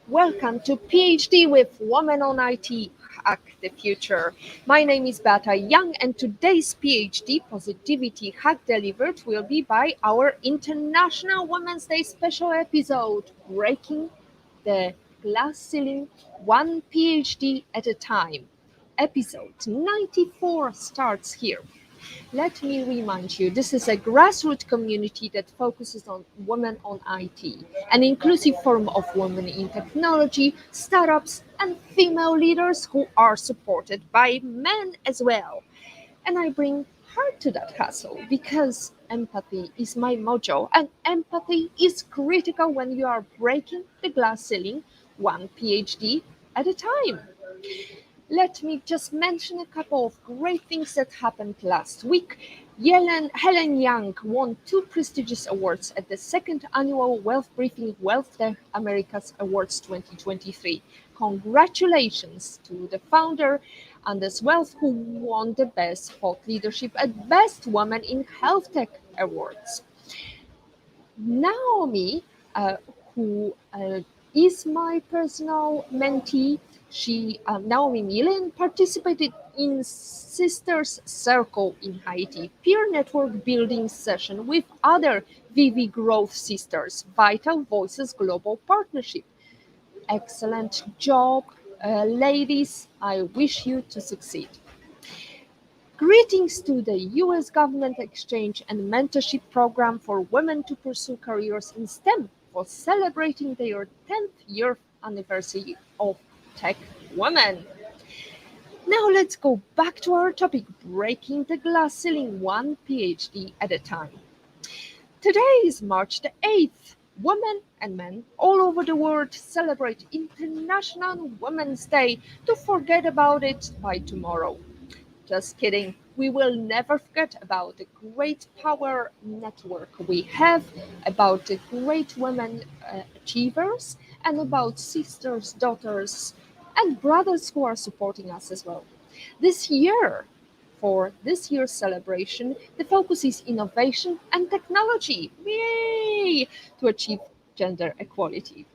Welcome to PhD with Women on IT Hack the Future. My name is Beata Young, and today's PhD Positivity Hack delivered will be by our International Women's Day special episode, Breaking the Glass Ceiling One PhD at a Time. Episode 94 starts here. Let me remind you, this is a grassroots community that focuses on women on IT, an inclusive forum of women in technology, startups, and female leaders who are supported by men as well. And I bring heart to that hustle because empathy is my mojo, and empathy is critical when you are breaking the glass ceiling one PhD at a time. Let me just mention a couple of great things that happened last week. Helen Young won two prestigious awards at the second annual Wealth Briefing Wealth Tech Americas Awards 2023. Congratulations to the founder, Anders Wealth, who won the Best Thought Leadership and Best Woman in Health Tech Awards. Naomi, who is my personal mentee, Naomi Millen participated in Sisters Circle in Haiti, peer network building session with other VV Growth Sisters, Vital Voices Global Partnership. Excellent job, ladies. I wish you to succeed. Greetings to the US Government Exchange and Mentorship Program for Women to Pursue Careers in STEM for celebrating their 10th year anniversary of Tech Women. Now let's go back to our topic, breaking the glass ceiling one PhD at a time. Today is March the 8th. Women and men all over the world celebrate International Women's Day to forget about it by tomorrow. Just kidding. We will never forget about the great power network we have, about the great women achievers, and about sisters, daughters, and brothers who are supporting us as well. This year, for this year's celebration, the focus is innovation and technology. Yay! To achieve gender equality.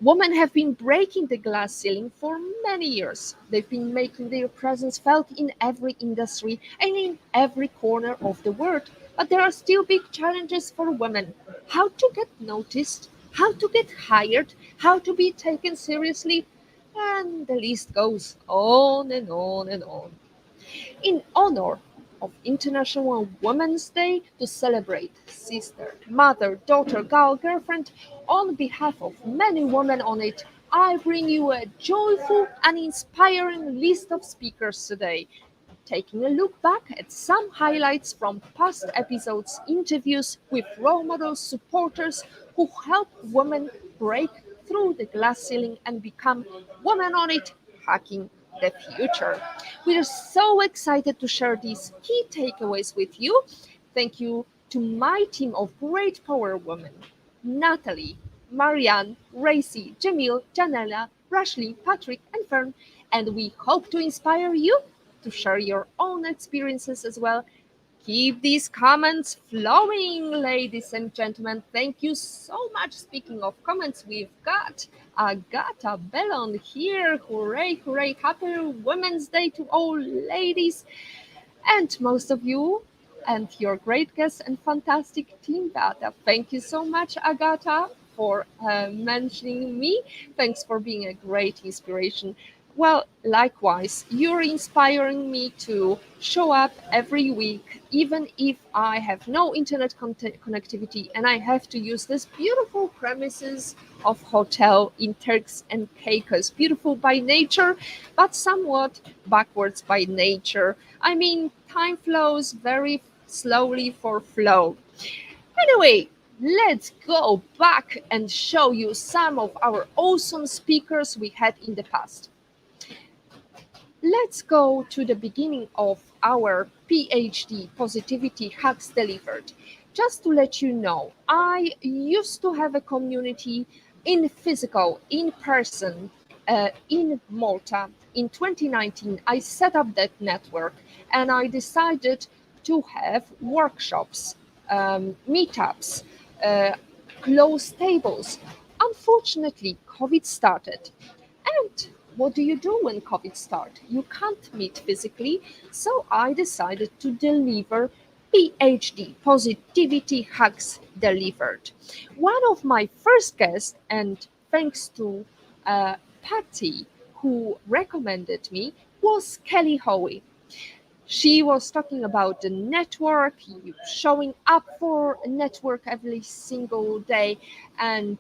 Women have been breaking the glass ceiling for many years. They've been making their presence felt in every industry and in every corner of the world. But there are still big challenges for women. How to get noticed, how to get hired, how to be taken seriously, and the list goes on and on and on. In honor of International Women's Day, to celebrate sister, mother, daughter, gal, girlfriend, on behalf of many women on it, I bring you a joyful and inspiring list of speakers today, taking a look back at some highlights from past episodes, interviews with role models, supporters who help women break through the glass ceiling and become women on it, hacking the future. We are so excited to share these key takeaways with you. Thank you to my team of great power women, Natalie, Marianne, Racy, Jamil, Janella, Rashley, Patrick, and Fern, and we hope to inspire you to share your own experiences as well. Keep these comments flowing, ladies and gentlemen. Thank you so much. Speaking of comments, we've got Agata Bellon here. Hooray, hooray. Happy Women's Day to all ladies and most of you and your great guests and fantastic team, Beata. Thank you so much, Agata, for mentioning me. Thanks for being a great inspiration. Well, likewise, you're inspiring me to show up every week, even if I have no internet connectivity and I have to use this beautiful premises of hotel in Turks and Caicos. Beautiful by nature, but somewhat backwards by nature. I mean, time flows very slowly for flow. Anyway, let's go back and show you some of our awesome speakers we had in the past. Let's go to the beginning of our PhD Positivity Hacks Delivered. Just to let you know, I used to have a community in physical, in person, in Malta. In 2019, I set up that network and I decided to have workshops, meetups, closed tables. Unfortunately, COVID started. And what do you do when COVID starts? You can't meet physically, so I decided to deliver PhD, Positivity Hacks Delivered. One of my first guests, and thanks to Patty, who recommended me, was Kelly Howe. She was talking about the network, showing up for a network every single day and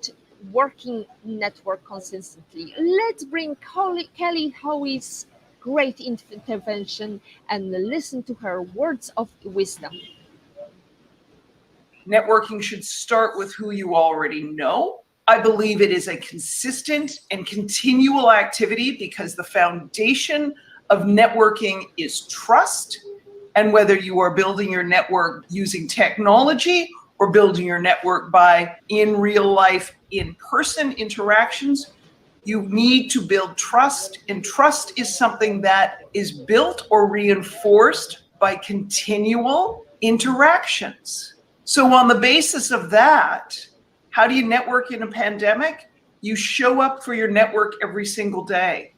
working network consistently. Let's bring Kelly Howie's great intervention and listen to her words of wisdom. Networking should start with who you already know. I believe it is a consistent and continual activity because the foundation of networking is trust. And whether you are building your network using technology or building your network by in real life, in person interactions, you need to build trust. And trust is something that is built or reinforced by continual interactions. So, on the basis of that, how do you network in a pandemic? You show up for your network every single day.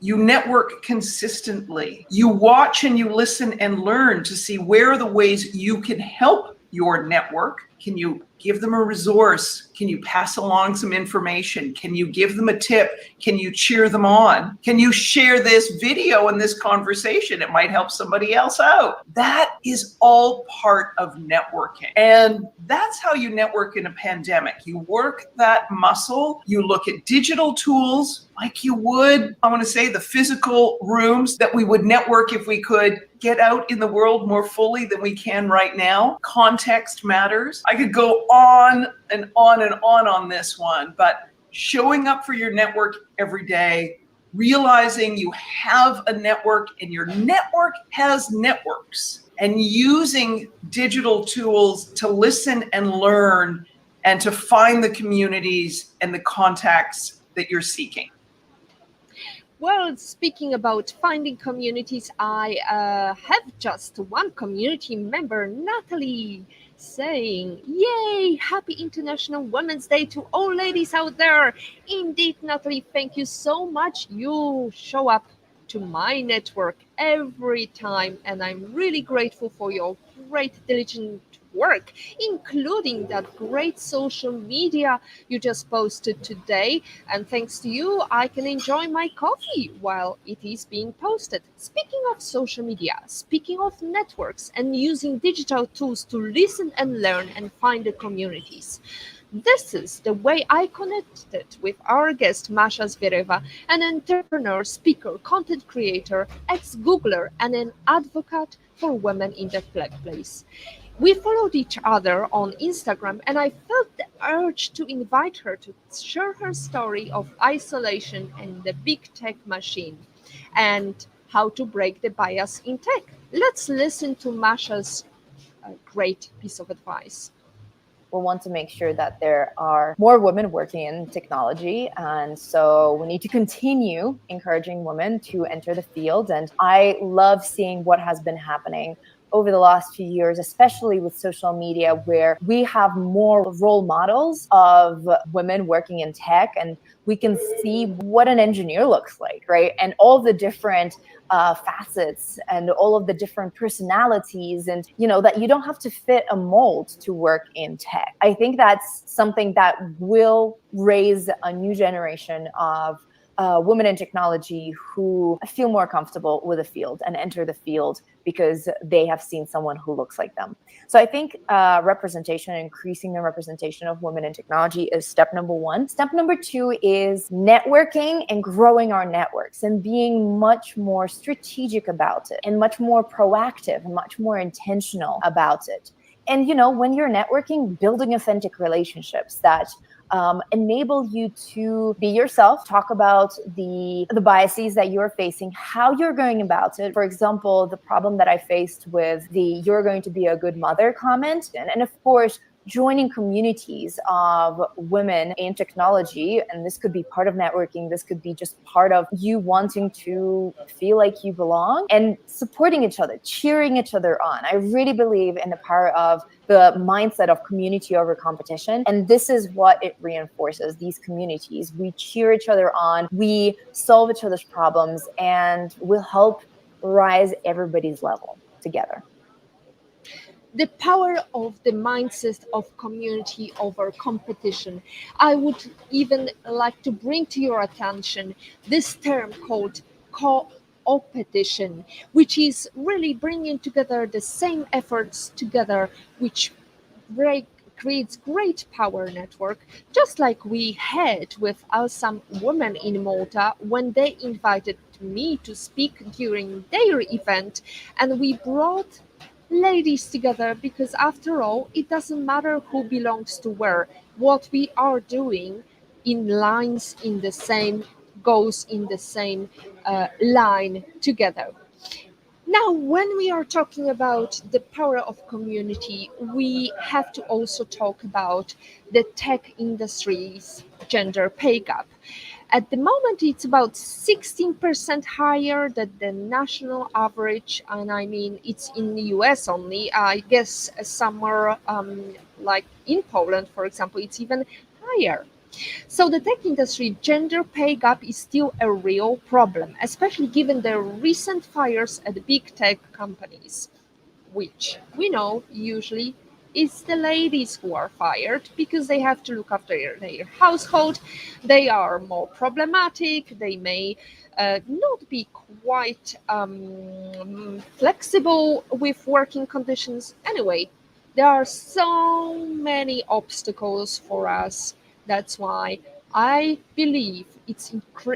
You network consistently. You watch and you listen and learn to see where are the ways you can help your network. Can you give them a resource? Can you pass along some information? Can you give them a tip? Can you cheer them on? Can you share this video and this conversation? It might help somebody else out. That is all part of networking. And that's how you network in a pandemic. You work that muscle. You look at digital tools like you would, I want to say, the physical rooms that we would network if we could get out in the world more fully than we can right now. Context matters. I could go on and on and on this one, but showing up for your network every day, realizing you have a network and your network has networks, and using digital tools to listen and learn and to find the communities and the contacts that you're seeking. Well, speaking about finding communities, I have just one community member, Natalie, saying, "Yay! Happy International Women's Day to all ladies out there." Indeed, Natalie, thank you so much. You show up to my network every time, and I'm really grateful for your great, diligent work, including that great social media you just posted today. And thanks to you, I can enjoy my coffee while it is being posted. Speaking of social media, speaking of networks and using digital tools to listen and learn and find the communities. This is the way I connected with our guest Masha Zvereva, an entrepreneur, speaker, content creator, ex-Googler, and an advocate for women in the workplace. We followed each other on Instagram, and I felt the urge to invite her to share her story of isolation and the big tech machine and how to break the bias in tech. Let's listen to Masha's great piece of advice. We want to make sure that there are more women working in technology. And so we need to continue encouraging women to enter the field. And I love seeing what has been happening over the last few years, especially with social media, where we have more role models of women working in tech, and we can see what an engineer looks like, right? And all the different facets and all of the different personalities, and that you don't have to fit a mold to work in tech. I think that's something that will raise a new generation of women in technology who feel more comfortable with the field and enter the field because they have seen someone who looks like them. So I think representation, increasing the representation of women in technology is step number one. Step number two is networking and growing our networks and being much more strategic about it and much more proactive and much more intentional about it. And, when you're networking, building authentic relationships that enable you to be yourself, talk about the biases that you're facing, how you're going about it. For example, the problem that I faced with the "you're going to be a good mother" comment. And of course, joining communities of women in technology, and this could be part of networking, this could be just part of you wanting to feel like you belong, and supporting each other, cheering each other on. I really believe in the power of the mindset of community over competition. And this is what it reinforces, these communities. We cheer each other on, we solve each other's problems, and we'll help rise everybody's level together. The power of the mindset of community over competition. I would even like to bring to your attention this term called co-opetition, which is really bringing together the same efforts together, which break creates great power network, just like we had with some women in Malta when they invited me to speak during their event, and we brought ladies together because after all it doesn't matter who belongs to where, what we are doing in lines in the same goes in the same line together. Now, when we are talking about the power of community, we have to also talk about the tech industry's gender pay gap. At the moment, it's about 16% higher than the national average, and I mean, it's in the US only. I guess somewhere like in Poland, for example, it's even higher. So the tech industry gender pay gap is still a real problem, especially given the recent fires at big tech companies, which we know usually is the ladies who are fired because they have to look after their household. They are more problematic. They may not be quite flexible with working conditions. Anyway, there are so many obstacles for us. That's why I believe it's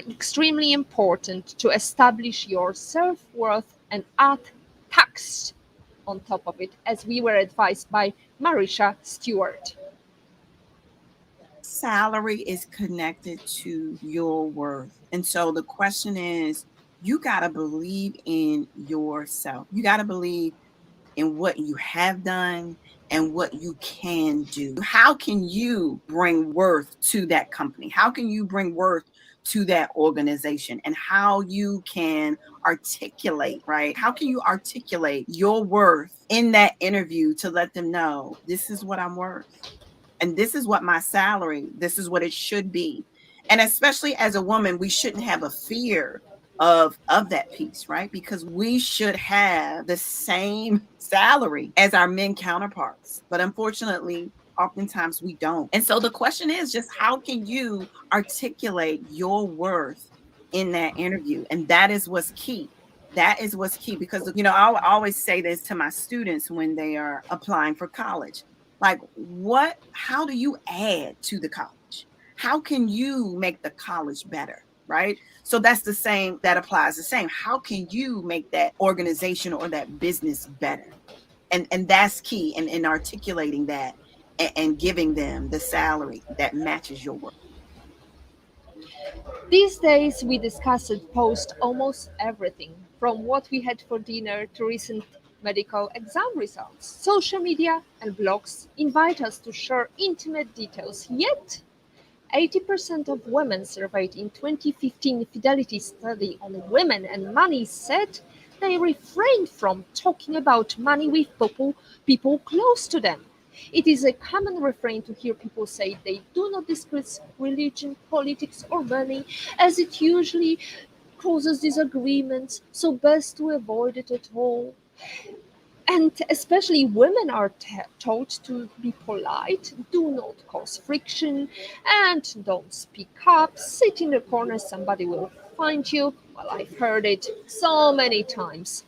extremely important to establish your self worth and add tax on top of it, as we were advised by Marisha Stewart. Salary is connected to your worth. And so the question is, you got to believe in yourself. You got to believe in what you have done and what you can do. How can you bring worth to that company? How can you bring worth to that organization? And how you can articulate, right? How can you articulate your worth in that interview to let them know this is what I'm worth? And this is what my salary, this is what it should be. And especially as a woman, we shouldn't have a fear of that piece, right? Because we should have the same salary as our men counterparts. But unfortunately, oftentimes we don't. And so the question is just how can you articulate your worth in that interview? And that is what's key. That is what's key because I always say this to my students when they are applying for college. Like, how do you add to the college? How can you make the college better? Right. So that's the same, that applies the same. How can you make that organization or that business better? And that's key in articulating that and giving them the salary that matches your work. These days, we discuss and post almost everything from what we had for dinner to recent medical exam results. Social media and blogs invite us to share intimate details, yet 80% of women surveyed in 2015 Fidelity study on women and money said they refrained from talking about money with people close to them. It is a common refrain to hear people say they do not discuss religion, politics, or money, as it usually causes disagreements, so best to avoid it at all. And especially women are told to be polite, do not cause friction, and don't speak up. Sit in the corner, somebody will find you. Well, I've heard it so many times.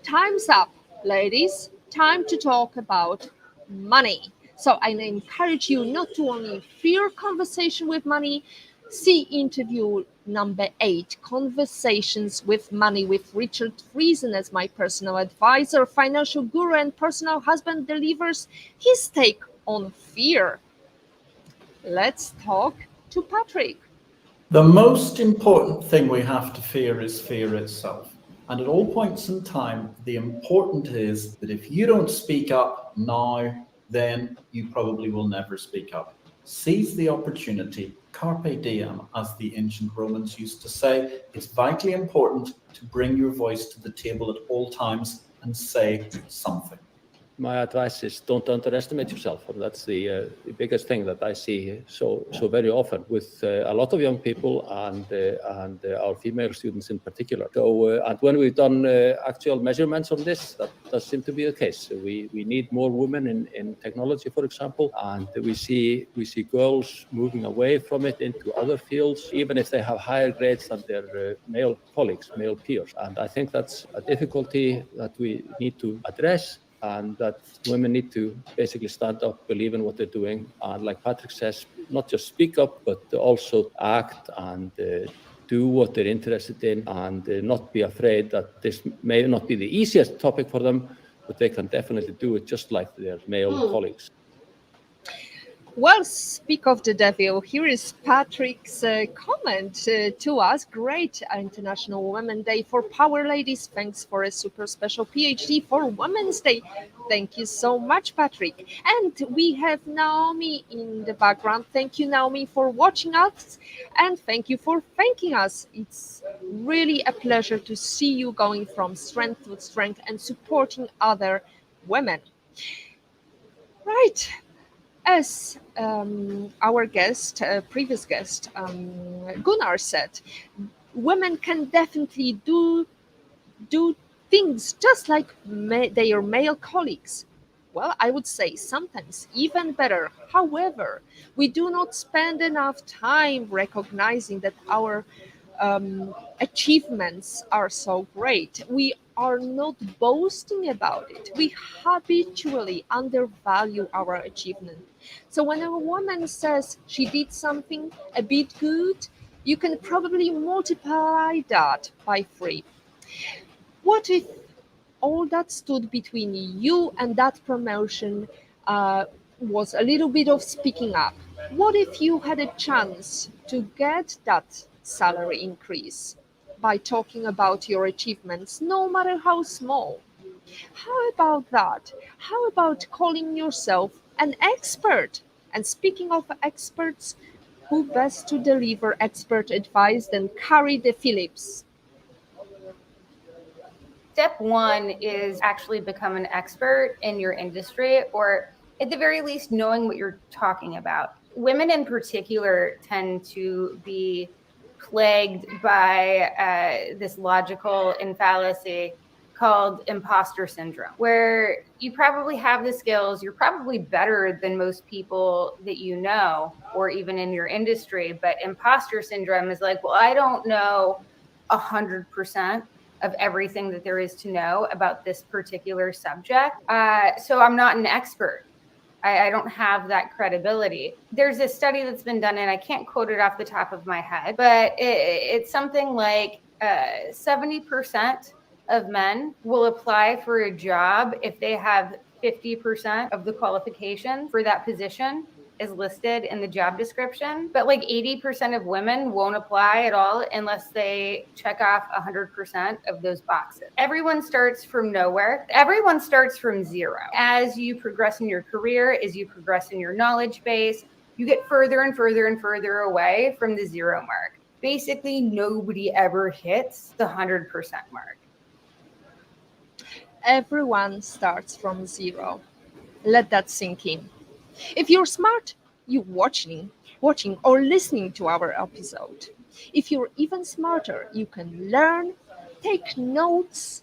Time's up, ladies. Time to talk about money. So I encourage you not to only fear conversation with money, see interview number 8, Conversations with Money with Richard Friesen as my personal advisor, financial guru, and personal husband delivers his take on fear. Let's talk to Patrick. The most important thing we have to fear is fear itself. And at all points in time, the important is that if you don't speak up now, then you probably will never speak up. Seize the opportunity, carpe diem, as the ancient Romans used to say. It's vitally important to bring your voice to the table at all times and say something. My advice is don't underestimate yourself. That's the biggest thing that I see so very often with a lot of young people and our female students in particular. So and when we've done actual measurements on this, that does seem to be the case. So we need more women in technology, for example, and we see girls moving away from it into other fields, even if they have higher grades than their male colleagues, male peers. And I think that's a difficulty that we need to address, and that women need to basically stand up, believe in what they're doing, and like Patrick says, not just speak up, but also act and do what they're interested in, and not be afraid that this may not be the easiest topic for them, but they can definitely do it just like their male colleagues. Well, speak of the devil, here is Patrick's comment to us. Great International Women's Day for Power Ladies. Thanks for a super special PhD for Women's Day. Thank you so much, Patrick. And we have Naomi in the background. Thank you, Naomi, for watching us. And thank you for thanking us. It's really a pleasure to see you going from strength to strength and supporting other women. Right. As our guest, previous guest, Gunnar said, women can definitely do things just like their male colleagues. Well, I would say sometimes even better. However, we do not spend enough time recognizing that our achievements are so great. We are not boasting about it. We habitually undervalue our achievement. So when a woman says she did something a bit good, you can probably multiply that by 3. What if all that stood between you and that promotion was a little bit of speaking up? What if you had a chance to get that salary increase by talking about your achievements, no matter how small? How about that? How about calling yourself an expert? And speaking of experts, who best to deliver expert advice than Carrie de Phillips? Step 1 is actually become an expert in your industry, or at the very least, knowing what you're talking about. Women in particular tend to be plagued by this logical fallacy called imposter syndrome, where you probably have the skills, you're probably better than most people that you know, or even in your industry, but imposter syndrome is like, well, I don't know 100% of everything that there is to know about this particular subject. So I'm not an expert. I don't have that credibility. There's a study that's been done, and I can't quote it off the top of my head, but it's something like 70% of men will apply for a job if they have 50% of the qualifications for that position is listed in the job description. But like 80% of women won't apply at all unless they check off 100% of those boxes. Everyone starts from nowhere. Everyone starts from zero. As you progress in your career, as you progress in your knowledge base, you get further and further and further away from the zero mark. Basically, nobody ever hits the 100% mark. Everyone starts from zero. Let that sink in. If you're smart, you're watching or listening to our episode. If you're even smarter, you can learn, take notes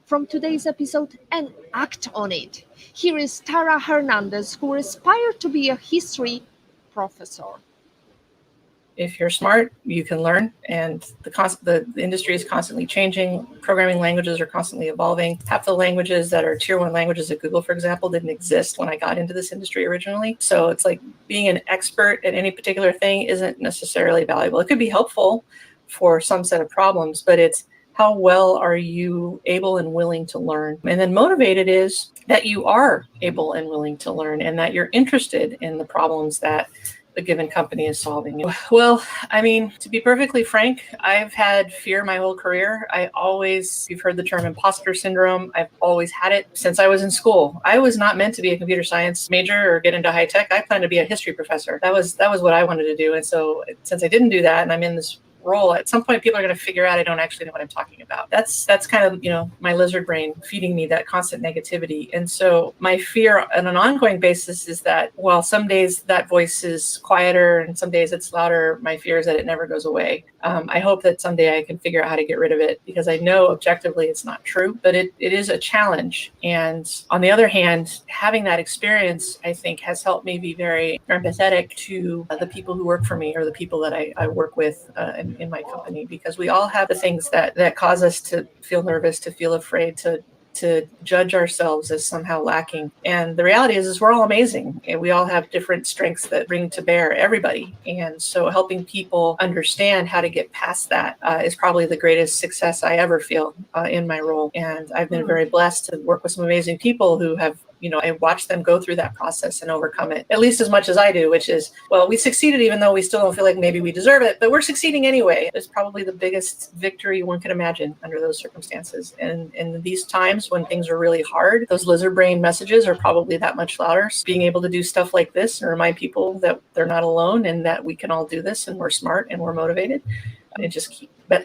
from today's episode and act on it. Here is Tara Hernandez, who aspired to be a history professor. If you're smart, you can learn, and the industry is constantly changing. Programming languages are constantly evolving. Half the languages that are tier 1 languages at Google, for example, didn't exist when I got into this industry originally. So it's like being an expert at any particular thing isn't necessarily valuable. It could be helpful for some set of problems, but it's how well are you able and willing to learn? And then motivated is that you are able and willing to learn, and that you're interested in the problems that a given company is solving. Well, I mean, to be perfectly frank, I've had fear my whole career. You've heard the term imposter syndrome. I've always had it since I was in school. I was not meant to be a computer science major or get into high tech. I planned to be a history professor. That was what I wanted to do. And so since I didn't do that, and I'm in this role, at some point people are going to figure out I don't actually know what I'm talking about. That's kind of, my lizard brain feeding me that constant negativity. And so my fear on an ongoing basis is that while some days that voice is quieter and some days it's louder, my fear is that it never goes away. I hope that someday I can figure out how to get rid of it, because I know objectively it's not true, but it is a challenge. And on the other hand, having that experience, I think, has helped me be very empathetic to the people who work for me, or the people that I work with in my company, because we all have the things that cause us to feel nervous, to feel afraid, to judge ourselves as somehow lacking. And the reality is we're all amazing, and we all have different strengths that bring to bear everybody. And so helping people understand how to get past that is probably the greatest success I ever feel in my role. And I've been very blessed to work with some amazing people who have, I watch them go through that process and overcome it, at least as much as I do, which is, well, we succeeded even though we still don't feel like maybe we deserve it, but we're succeeding anyway. It's probably the biggest victory one can imagine under those circumstances. And in these times when things are really hard, those lizard brain messages are probably that much louder. So being able to do stuff like this and remind people that they're not alone and that we can all do this and we're smart and we're motivated, and just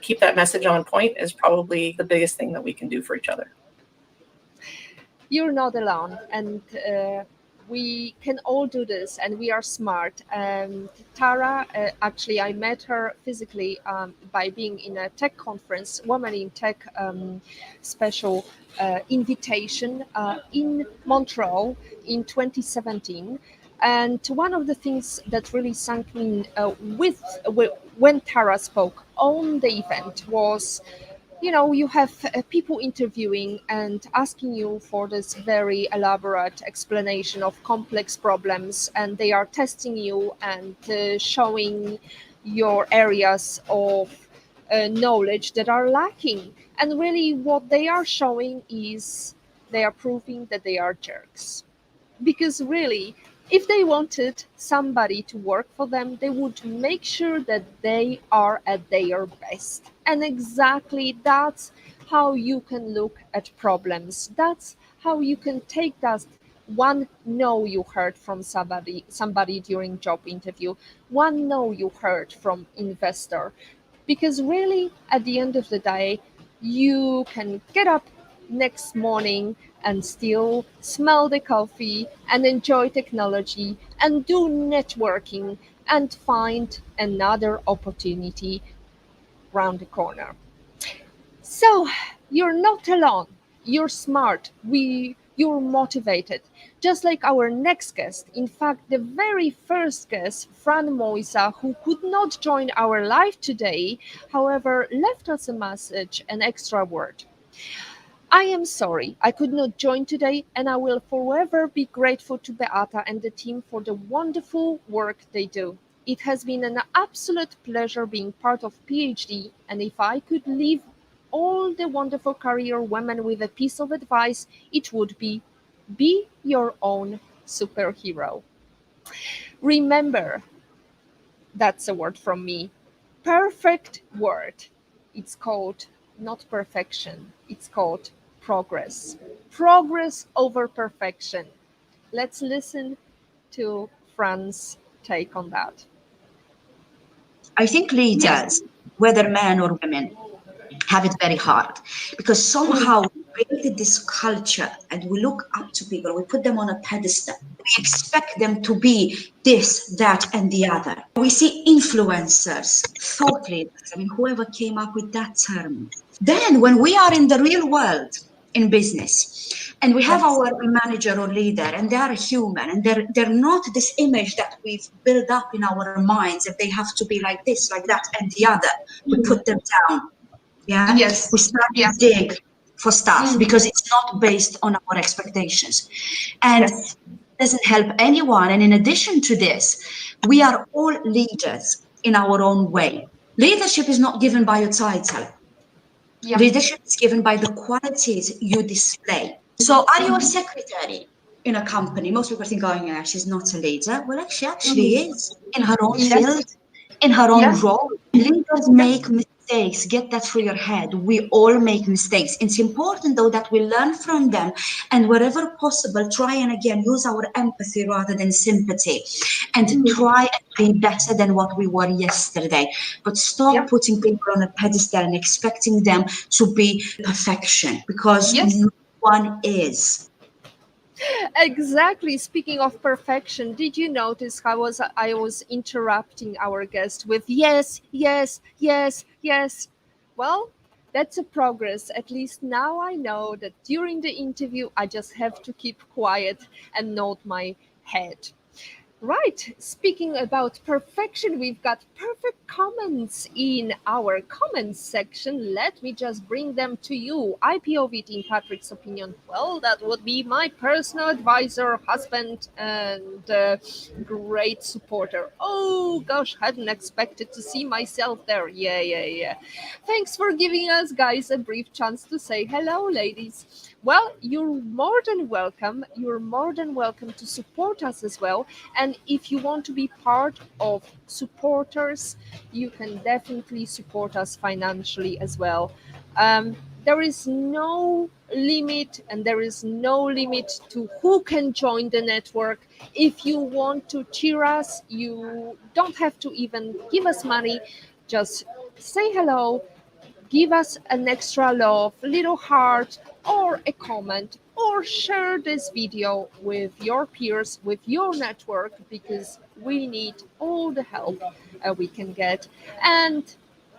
keep that message on point is probably the biggest thing that we can do for each other. You're not alone, and we can all do this, and we are smart. Tara, actually, I met her physically by being in a tech conference, Women in Tech special invitation in Montreal in 2017. And one of the things that really sank me when Tara spoke on the event was, you have people interviewing and asking you for this very elaborate explanation of complex problems, and they are testing you and showing your areas of knowledge that are lacking. And really, what they are showing is they are proving that they are jerks. Because really, if they wanted somebody to work for them, they would make sure that they are at their best. And exactly that's how you can look at problems. That's how you can take that one no you heard from somebody during job interview, one no you heard from investor. Because really, at the end of the day, you can get up next morning and still smell the coffee and enjoy technology and do networking and find another opportunity round the corner. So you're not alone. You're smart. You're motivated. Just like our next guest. In fact, the very first guest, Fran Moisa, who could not join our live today, however, left us a message, an extra word. I am sorry I could not join today, and I will forever be grateful to Beata and the team for the wonderful work they do. It has been an absolute pleasure being part of PhD, and if I could leave all the wonderful career women with a piece of advice, it would be your own superhero. Remember, that's a word from me. Perfect word. It's called not perfection. It's called progress. Progress over perfection. Let's listen to Fran's take on that. I think leaders, whether men or women, have it very hard because somehow we created this culture and we look up to people, we put them on a pedestal. We expect them to be this, that, and the other. We see influencers, thought leaders, whoever came up with that term. Then when we are in the real world, in business, and we have our manager or leader, and they are human, and they're not this image that we've built up in our minds, that they have to be like this, like that, and the other. We put them down. Yeah. Yes. We start to dig for stuff because it's not based on our expectations, and it doesn't help anyone. And in addition to this, we are all leaders in our own way. Leadership is not given by your title. Leadership is given by the qualities you display. So are you a secretary? in a company, most people think, oh, yeah, she's not a leader. Well, she actually is in her own field, in her own role. Leaders make mistakes. Get that through your head. We all make mistakes. It's important, though, that we learn from them and wherever possible, try and again use our empathy rather than sympathy and try and be better than what we were yesterday. But stop putting people on a pedestal and expecting them to be perfection, because no one is. Exactly. Speaking of perfection, did you notice how I was interrupting our guest with yes, yes, yes, yes? Well, that's a progress. At least now I know that during the interview I just have to keep quiet and nod my head. Right. Speaking about perfection, we've got perfect comments in our comments section. Let me just bring them to you. IPOV in Patrick's opinion. Well, that would be my personal advisor, husband, and great supporter. Oh gosh, hadn't expected to see myself there. Yeah. Thanks for giving us guys a brief chance to say hello, ladies. Well, you're more than welcome. You're more than welcome to support us as well. And if you want to be part of supporters, you can definitely support us financially as well. There is no limit, and there is no limit to who can join the network. If you want to cheer us, you don't have to even give us money. Just say hello, give us an extra love, little heart, or a comment, or share this video with your peers, with your network, because we need all the help we can get. And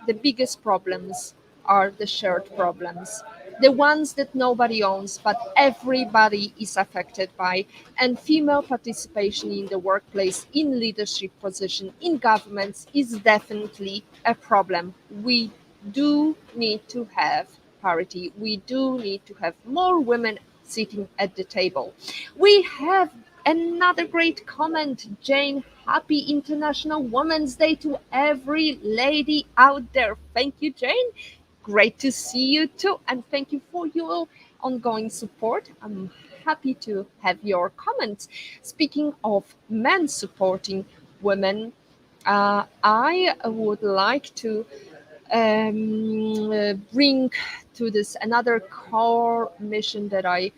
the biggest problems are the shared problems, the ones that nobody owns but everybody is affected by. And female participation in the workplace, in leadership position, in governments is definitely a problem. We do need to have parity. We do need to have more women sitting at the table. We have another great comment, Jane. Happy International Women's Day to every lady out there. Thank you, Jane. Great to see you too. And thank you for your ongoing support. I'm happy to have your comments. Speaking of men supporting women, I would like to bring to this another core mission that I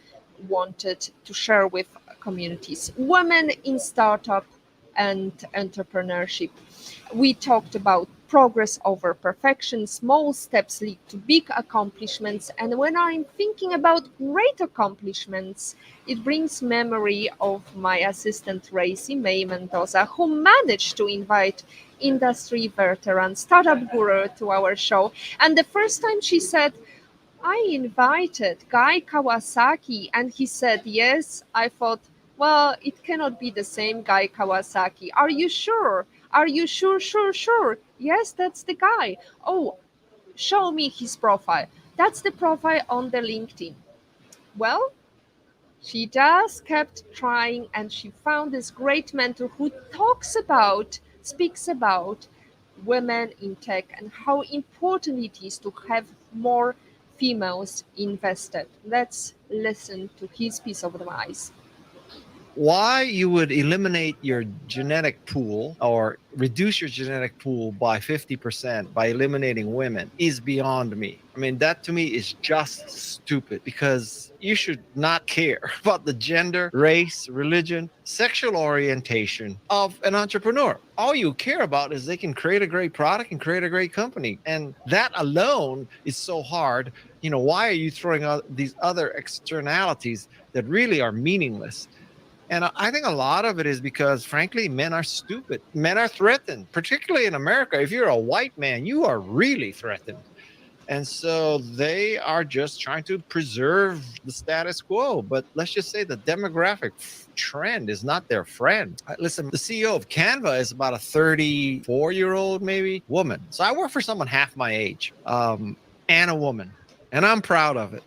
wanted to share with communities: women in startup and entrepreneurship. We talked about progress over perfection, small steps lead to big accomplishments. And when I'm thinking about great accomplishments, it brings memory of my assistant Racy May Mendoza, who managed to invite industry veteran startup guru to our show. And the first time she said, I invited Guy Kawasaki, and he said yes, I thought, well, it cannot be the same Guy Kawasaki. Are you sure? Are you sure, sure, sure? Yes, that's the guy. Oh, show me his profile. That's the profile on the LinkedIn. Well, she just kept trying, and she found this great mentor who speaks about women in tech and how important it is to have more females invested. Let's listen to his piece of advice. Why you would eliminate your genetic pool or reduce your genetic pool by 50% by eliminating women is beyond me. I mean, that to me is just stupid, because you should not care about the gender, race, religion, sexual orientation of an entrepreneur. All you care about is they can create a great product and create a great company. And that alone is so hard. You know, why are you throwing out these other externalities that really are meaningless? And I think a lot of it is because, frankly, men are stupid. Men are threatened, particularly in America. If you're a white man, you are really threatened. And so they are just trying to preserve the status quo. But let's just say the demographic trend is not their friend. Listen, the CEO of Canva is about a 34-year-old, maybe, woman. So I work for someone half my age, and a woman. And I'm proud of it.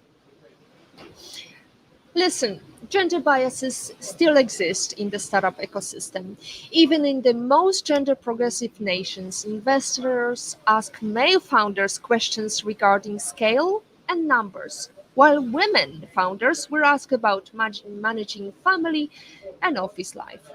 Listen, gender biases still exist in the startup ecosystem. Even in the most gender progressive nations, investors ask male founders questions regarding scale and numbers. while women founders were asked about managing family and office life.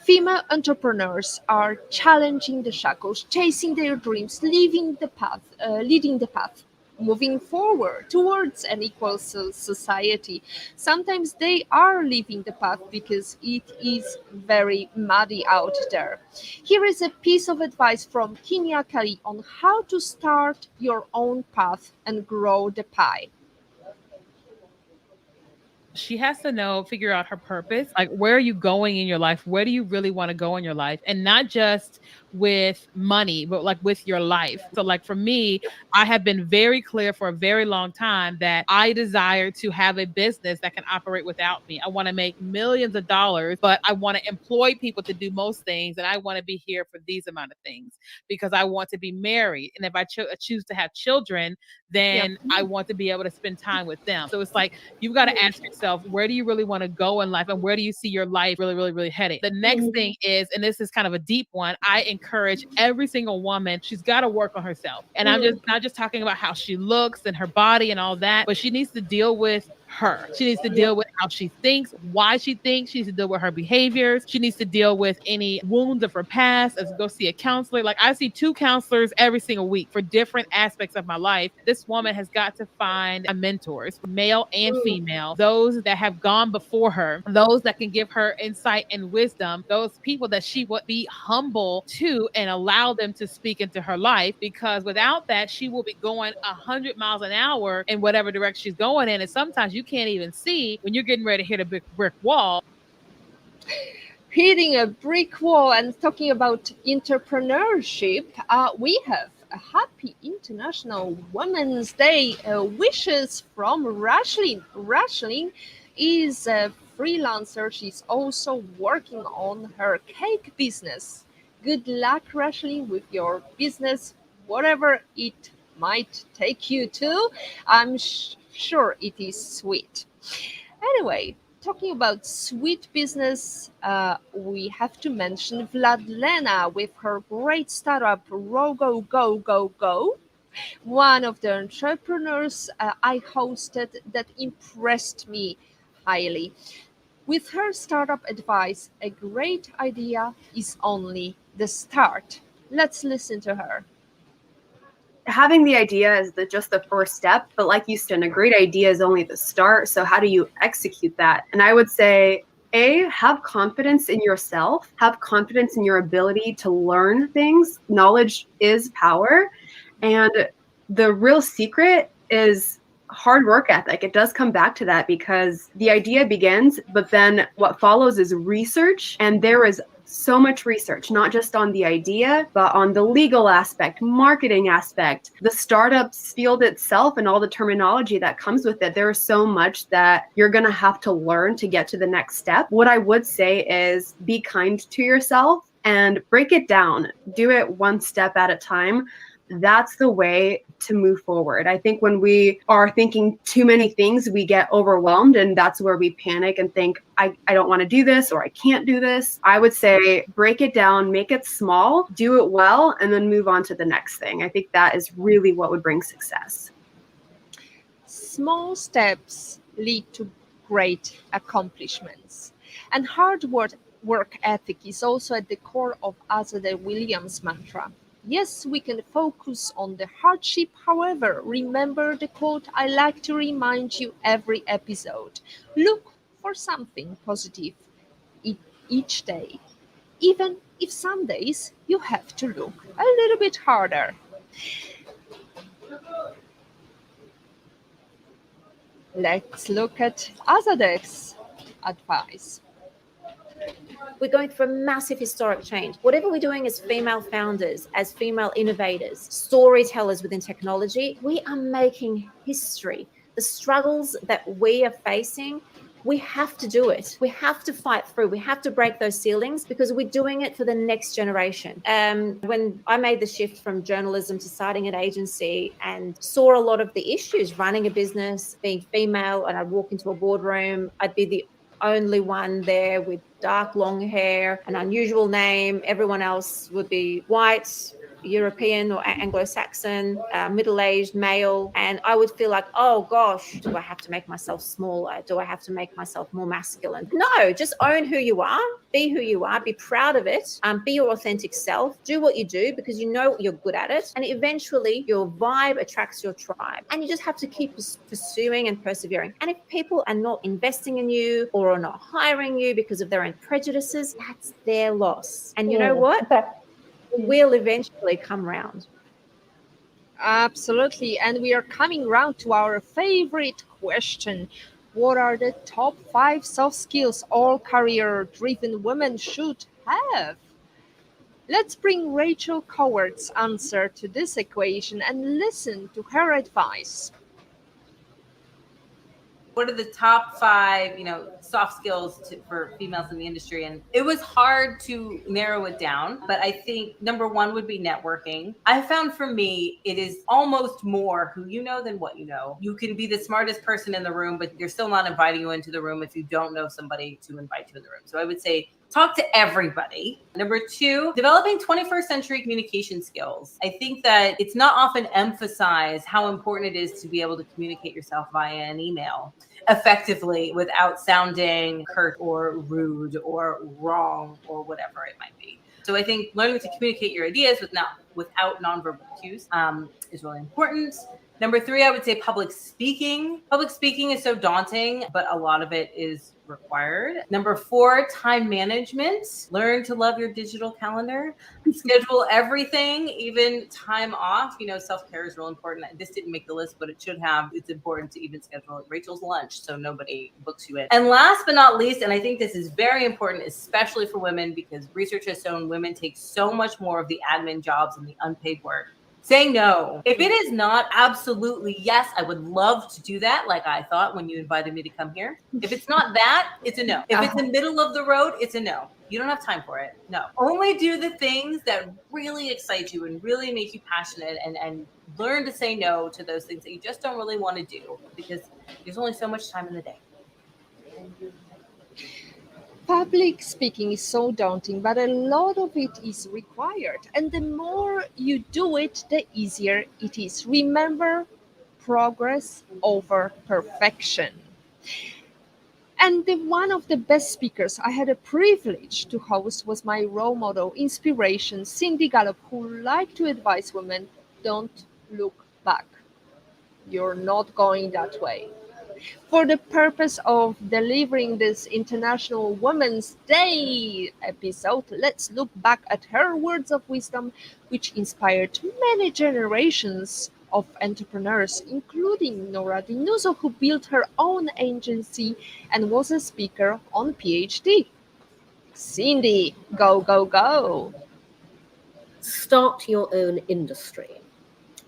Female entrepreneurs are challenging the shackles, chasing their dreams, leading the path, moving forward towards an equal society. Sometimes they are leaving the path because it is very muddy out there. Here is a piece of advice from Kinya Kelly on how to start your own path and grow the pie. She has to know, figure out her purpose. Like, where are you going in your life? Where do you really want to go in your life? And not just with money, but like with your life. So, like for me, I have been very clear for a very long time that I desire to have a business that can operate without me. I want to make millions of dollars, but I want to employ people to do most things. And I want to be here for these amount of things because I want to be married. And if I choose to have children, then I want to be able to spend time with them. So it's like, you've got to ask yourself, where do you really want to go in life? And where do you see your life really, really, really heading? The next thing is, and this is kind of a deep one, I encourage every single woman, she's got to work on herself. And I'm just not just talking about how she looks and her body and all that, but she needs to deal with her. She needs to deal with how she thinks, why she thinks. She needs to deal with her behaviors. She needs to deal with any wounds of her past, as go see a counselor. Like, I see 2 counselors every single week for different aspects of my life. This woman has got to find mentors, male and female, those that have gone before her, those that can give her insight and wisdom, those people that she would be humble to and allow them to speak into her life, because without that, she will be going 100 miles an hour in whatever direction she's going in. And sometimes you can't even see when you're getting ready to hit a big brick wall. Hitting a brick wall and talking about entrepreneurship, we have a happy International Women's Day wishes from Rashlin. Rashlin is a freelancer. She's also working on her cake business. Good luck, Rashlin, with your business, whatever it might take you to. I'm sure it is sweet. Anyway, talking about sweet business, we have to mention Vladlena with her great startup Rogo Go Go Go. One of the entrepreneurs I hosted that impressed me highly. With her startup advice, a great idea is only the start. Let's listen to her. Having the idea is just the first step, but like you said, a great idea is only the start. So how do you execute that? And I would say, have confidence in yourself, have confidence in your ability to learn things. Knowledge is power. And the real secret is hard work ethic. It does come back to that, because the idea begins, but then what follows is research. And there is so much research, not just on the idea, but on the legal aspect, marketing aspect, the startups field itself, and all the terminology that comes with it. There is so much that you're going to have to learn to get to the next step. What I would say is be kind to yourself and break it down. Do it one step at a time. That's the way to move forward. I think when we are thinking too many things, we get overwhelmed, and that's where we panic and think, I don't want to do this, or I can't do this. I would say break it down, make it small, do it well, and then move on to the next thing. I think that is really what would bring success. Small steps lead to great accomplishments. And hard work ethic is also at the core of Azadeh Williams' mantra. Yes, we can focus on the hardship. However, remember the quote I like to remind you every episode. Look for something positive each day, even if some days you have to look a little bit harder. Let's look at Azadeh's advice. We're going through a massive historic change. Whatever we're doing as female founders, as female innovators, storytellers within technology, we are making history. The struggles that we are facing, we have to do it. We have to fight through. We have to break those ceilings, because we're doing it for the next generation. When I made the shift from journalism to starting an agency and saw a lot of the issues running a business, being female, and I'd walk into a boardroom, I'd be the only one there with dark long hair, an unusual name. Everyone else would be white, European or Anglo-Saxon, middle-aged male, and I would feel like, oh gosh, do I have to make myself smaller? Do I have to make myself more masculine? No, just own who you are, be who you are, be proud of it, be your authentic self, do what you do because you know you're good at it, and eventually your vibe attracts your tribe. And you just have to keep pursuing and persevering. And if people are not investing in you or are not hiring you because of their own prejudices, that's their loss. And you know what? It will eventually come round. Absolutely. And we are coming round to our favorite question. What are the top 5 soft skills all career driven women should have? Let's bring Rachel Coward's answer to this equation and listen to her advice. What are the top 5, soft skills for females in the industry? And it was hard to narrow it down, but I think number 1 would be networking. I found for me, it is almost more who you know than what you know. You can be the smartest person in the room, but you're still not inviting you into the room if you don't know somebody to invite you in the room. So I would say talk to everybody. Number 2, developing 21st century communication skills. I think that it's not often emphasized how important it is to be able to communicate yourself via an email effectively without sounding curt or rude or wrong or whatever it might be. So I think learning to communicate your ideas without nonverbal cues is really important. Number 3, I would say public speaking. Public speaking is so daunting, but a lot of it is required. Number 4, time management. Learn to love your digital calendar. Schedule everything, even time off. Self-care is real important. This didn't make the list, but it should have. It's important to even schedule Rachel's lunch so nobody books you in. And last but not least, and I think this is very important, especially for women, because research has shown women take so much more of the admin jobs and the unpaid work. Say no. If it is not absolutely yes, I would love to do that, like I thought when you invited me to come here. If it's not that, it's a no. If it's the middle of the road, it's a no. You don't have time for it. No. Only do the things that really excite you and really make you passionate, and learn to say no to those things that you just don't really want to do, because there's only so much time in the day. Public speaking is so daunting, but a lot of it is required. And the more you do it, the easier it is. Remember, progress over perfection. And one of the best speakers I had a privilege to host was my role model, inspiration, Cindy Gallop, who liked to advise women, don't look back. You're not going that way. For the purpose of delivering this International Women's Day episode, let's look back at her words of wisdom, which inspired many generations of entrepreneurs, including Nora Dinuso, who built her own agency and was a speaker on PhD. Cindy, go, go, go. Start your own industry.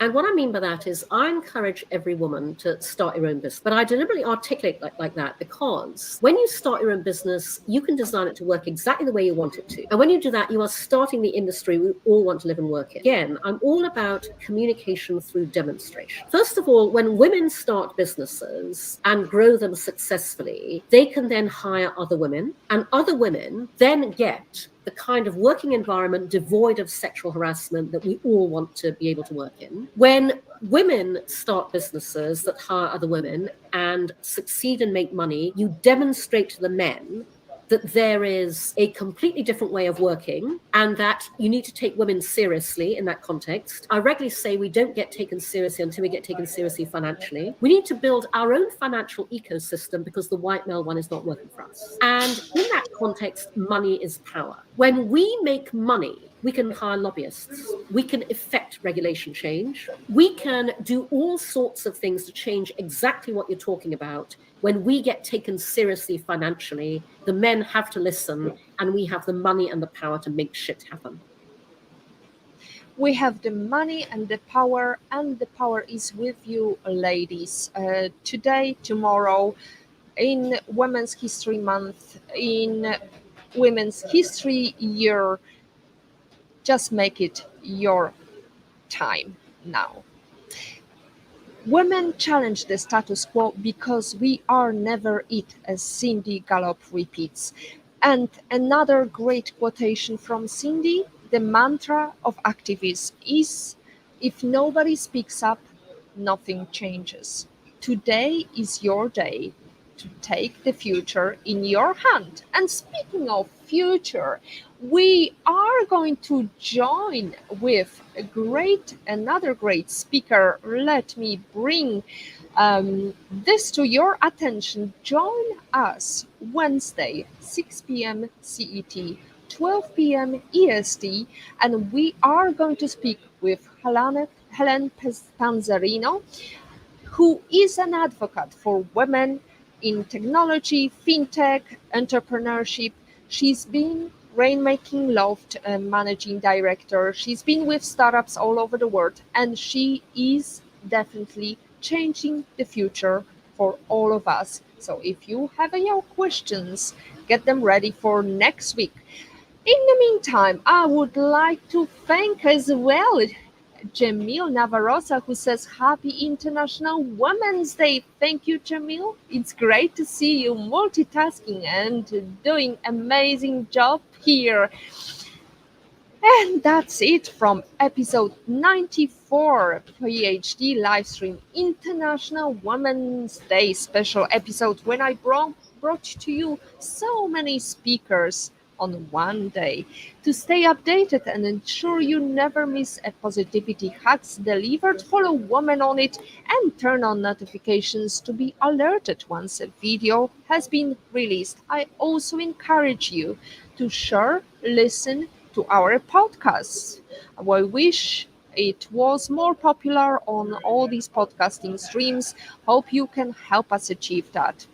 And what I mean by that is I encourage every woman to start your own business, but I deliberately articulate like that because when you start your own business, you can design it to work exactly the way you want it to. And when you do that, you are starting the industry we all want to live and work in. Again, I'm all about communication through demonstration. First of all, when women start businesses and grow them successfully, they can then hire other women, and other women then get the kind of working environment devoid of sexual harassment that we all want to be able to work in. When women start businesses that hire other women and succeed and make money, you demonstrate to the men that there is a completely different way of working and that you need to take women seriously in that context. I regularly say we don't get taken seriously until we get taken seriously financially. We need to build our own financial ecosystem because the white male one is not working for us. And in that context, money is power. When we make money, we can hire lobbyists. We can effect regulation change. We can do all sorts of things to change exactly what you're talking about. When we get taken seriously financially, the men have to listen, and we have the money and the power to make shit happen. We have the money and the power is with you, ladies. Today, tomorrow, in Women's History Month, in Women's History Year, just make it your time now. Women challenge the status quo because we are never it, as Cindy Gallop repeats. And another great quotation from Cindy: The mantra of activists is, if nobody speaks up, nothing changes. Today is your day to take the future in your hand. And speaking of future, we are going to join with another great speaker. Let me bring this to your attention. Join us Wednesday, 6 p.m. CET, 12 p.m. EST, and we are going to speak with Helen Panzarino, who is an advocate for women in technology, fintech, entrepreneurship. She's been Rainmaking Loft managing director. She's been with startups all over the world, and she is definitely changing the future for all of us. So if you have your questions, get them ready for next week. In the meantime, I would like to thank as well Jamil Navarroza, who says Happy International Women's Day. Thank you, Jamil. It's great to see you multitasking and doing amazing job here. And that's it from episode 94 PhD Livestream International Women's Day special episode, when I brought to you so many speakers on one day. To stay updated and ensure you never miss a Positivity Hacks delivered, follow Woman on It and turn on notifications to be alerted once a video has been released. I also encourage you to share, listen to our podcasts. I wish it was more popular on all these podcasting streams. Hope you can help us achieve that.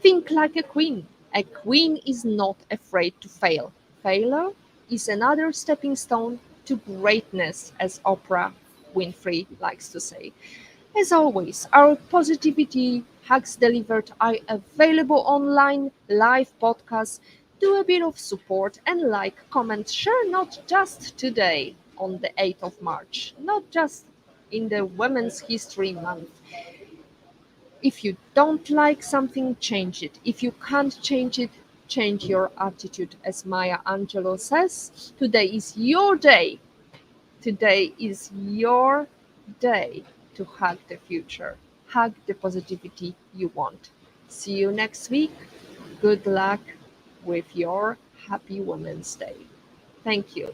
Think like a queen. A queen is not afraid to fail. Failure is another stepping stone to greatness, as Oprah Winfrey likes to say. As always, our Positivity Hacks Delivered are available online, live podcasts. Do a bit of support and like, comment, share, not just today on the 8th of March, not just in the Women's History Month. If you don't like something, change it. If you can't change it, change your attitude. As Maya Angelou says, today is your day. Today is your day to hug the future. Hug the positivity you want. See you next week. Good luck with your Happy Women's Day. Thank you.